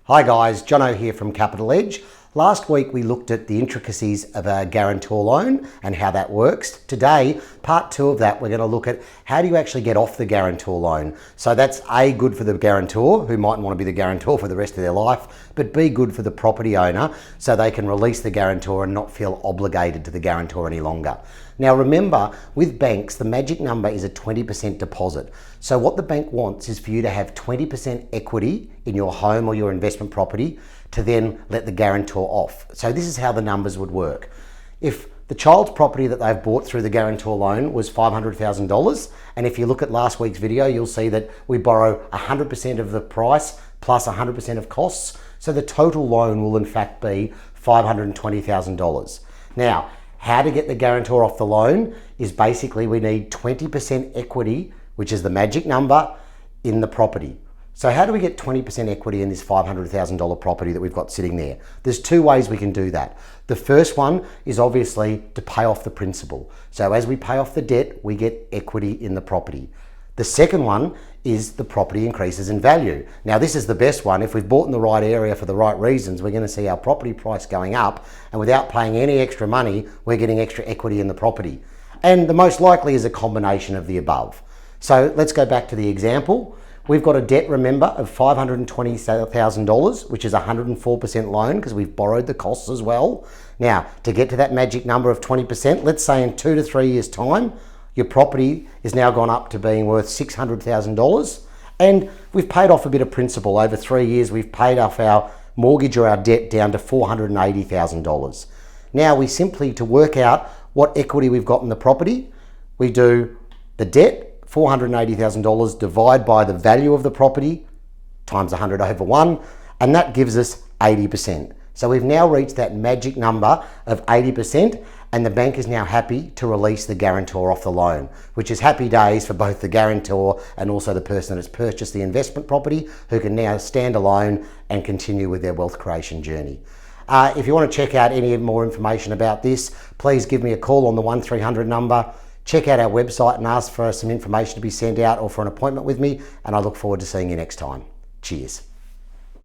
Hi guys, Jono here from Capital Edge. Last week we looked at the intricacies of a guarantor loan and how that works. Today, part two of that, we're going to look at how do you actually get off the guarantor loan. So that's A, good for the guarantor, who might want to be the guarantor for the rest of their life, but B, good for the property owner, so they can release the guarantor and not feel obligated to the guarantor any longer. Now remember, with banks, the magic number is a 20% deposit. So what the bank wants is for you to have 20% equity in your home or your investment property to then let the guarantor off. So this is how the numbers would work. If the child's property that they've bought through the guarantor loan was $500,000, and if you look at last week's video, you'll see that we borrow 100% of the price plus 100% of costs. So the total loan will in fact be $520,000. Now, how to get the guarantor off the loan is basically we need 20% equity, which is the magic number, in the property. So how do we get 20% equity in this $500,000 property that we've got sitting there? There's two ways we can do that. The first one is obviously to pay off the principal. So as we pay off the debt, we get equity in the property. The second one is the property increases in value. Now this is the best one. If we've bought in the right area for the right reasons, we're going to see our property price going up, and without paying any extra money, we're getting extra equity in the property. And the most likely is a combination of the above. So let's go back to the example. We've got a debt, remember, of $520,000, which is a 104% loan because we've borrowed the costs as well. Now, to get to that magic number of 20%, let's say in 2 to 3 years' time, your property is now gone up to being worth $600,000, and we've paid off a bit of principal. Over 3 years, we've paid off our mortgage or our debt down to $480,000. Now, we simply, to work out what equity we've got in the property, we do the debt, $480,000, divide by the value of the property, times 100 over 1, and that gives us 80%. So we've now reached that magic number of 80%, and the bank is now happy to release the guarantor off the loan, which is happy days for both the guarantor and also the person that's purchased the investment property, who can now stand alone and continue with their wealth creation journey. If you want to check out any more information about this, please give me a call on the 1300 number. Check out our website and ask for some information to be sent out or for an appointment with me, and I look forward to seeing you next time. Cheers.